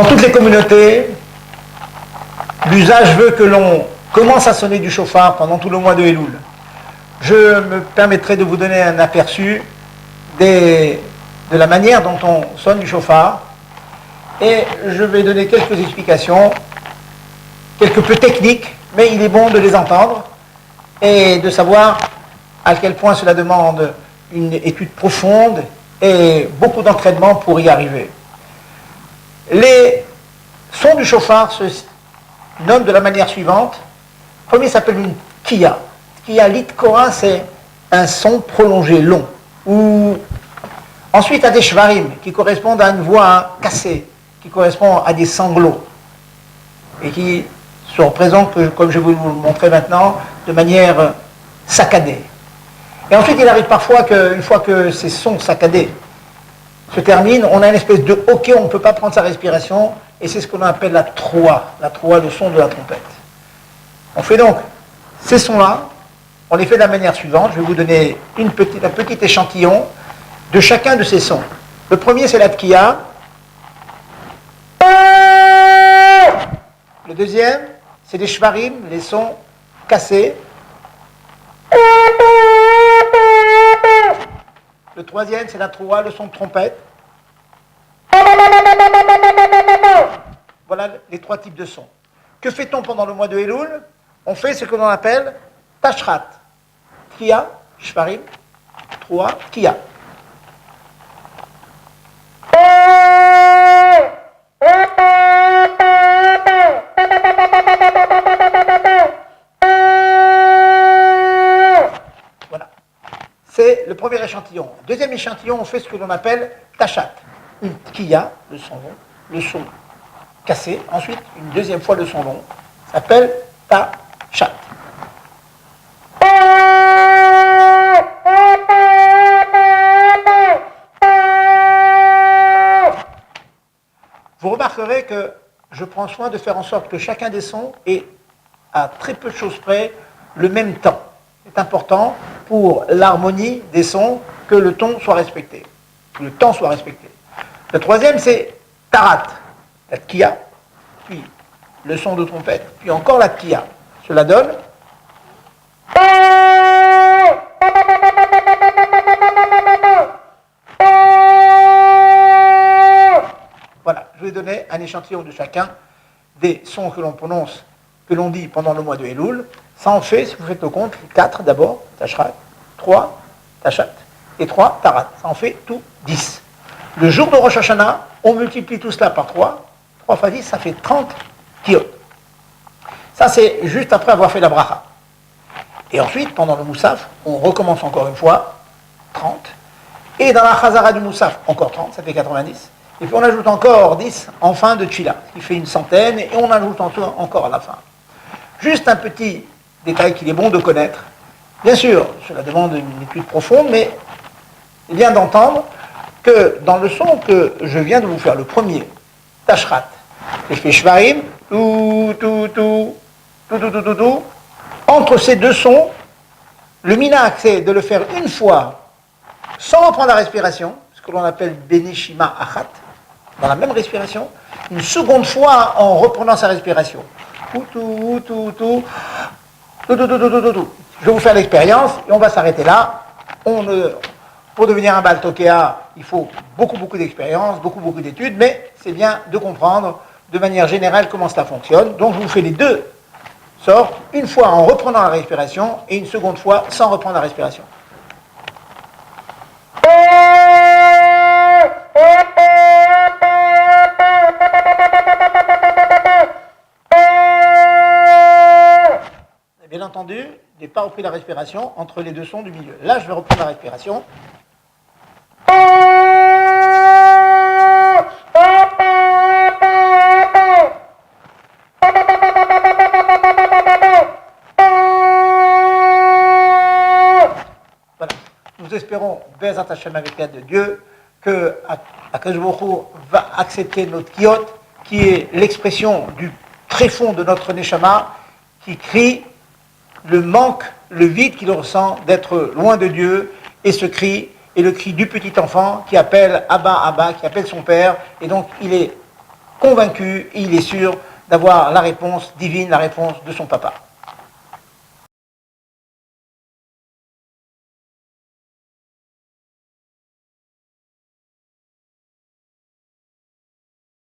Dans toutes les communautés, l'usage veut que l'on commence à sonner du chauffard pendant tout le mois de Elul. Je me permettrai de vous donner un aperçu de la manière dont on sonne du chauffard et je vais donner quelques explications, quelque peu techniques, mais il est bon de les entendre et de savoir à quel point cela demande une étude profonde et beaucoup d'entraînement pour y arriver. Les sons du chauffard se nomment de la manière suivante. Le premier s'appelle une kia. Kia litkora, c'est un son prolongé, long. Ou ensuite à des shvarim, qui correspondent à une voix cassée, qui correspond à des sanglots, et qui se représentent, comme je vais vous le montrer maintenant, de manière saccadée. Et ensuite, il arrive parfois qu'une fois que ces sons saccadés se terminent, on a une espèce de hoquet, on ne peut pas prendre sa respiration, et c'est ce qu'on appelle la troa, le son de la trompette. On fait donc ces sons-là, on les fait de la manière suivante. Je vais vous donner un petit échantillon de chacun de ces sons. Le premier, c'est la tkiya. Le deuxième, c'est les shvarim, les sons cassés. Le troisième, c'est la troua, le son de trompette. Voilà les trois types de sons. Que fait-on pendant le mois de Elul? On fait ce que l'on appelle tashrat. Tkiya, shvarim, troua, tkiya. Voilà. C'est le premier échantillon. Deuxième échantillon, on fait ce que l'on appelle tachat. Une tkiya, le son long, le son cassé. Ensuite, une deuxième fois le son long. Ça s'appelle tachat. Vous remarquerez que je prends soin de faire en sorte que chacun des sons ait, à très peu de choses près, le même temps. C'est important pour l'harmonie des sons que le ton soit respecté, que le temps soit respecté. Le troisième, c'est tarat, la tkiya, puis le son de trompette, puis encore la tkiya. Cela donne. Voilà, je vais donner un échantillon de chacun des sons que l'on prononce, que l'on dit pendant le mois de Elul. Ça en fait, si vous faites le compte, 4 d'abord, tashrat, 3, tachat, et 3, tarat. Ça en fait tout 10. Le jour de Rosh Hashanah, on multiplie tout cela par 3. 3 fois 10, ça fait 30 kiyot. Ça, c'est juste après avoir fait la bracha. Et ensuite, pendant le moussaf, on recommence encore une fois, 30. Et dans la chazara du moussaf, encore 30, ça fait 90. Et puis on ajoute encore 10 en fin de tchila, ce qui fait une centaine, et on ajoute encore à la fin. Juste un petit détail qu'il est bon de connaître. Bien sûr, cela demande une étude profonde, mais il vient d'entendre que dans le son que je viens de vous faire, le premier, tashrat, et je fais shvarim, entre ces deux sons, le minac, c'est de le faire une fois sans reprendre la respiration, ce que l'on appelle beneshima achat, dans la même respiration, une seconde fois en reprenant sa respiration. Je vais vous faire l'expérience et on va s'arrêter là. Pour devenir un Baal Tokea, il faut beaucoup d'expérience, beaucoup d'études, mais c'est bien de comprendre de manière générale comment cela fonctionne. Donc je vous fais les deux sortes, une fois en reprenant la respiration et une seconde fois sans reprendre la respiration. Bien entendu, je n'ai pas repris la respiration entre les deux sons du milieu. Là, je vais reprendre la respiration. Voilà. Nous espérons, Be'ezrat Hashem, avec l'aide de Dieu, que Akadosh Baruch Hu va accepter notre kiyot, qui est l'expression du tréfond de notre neshama, qui crie le manque, le vide qu'il ressent d'être loin de Dieu, et ce cri est le cri du petit enfant qui appelle Abba, Abba, qui appelle son père, et donc il est convaincu, et il est sûr d'avoir la réponse divine, la réponse de son papa.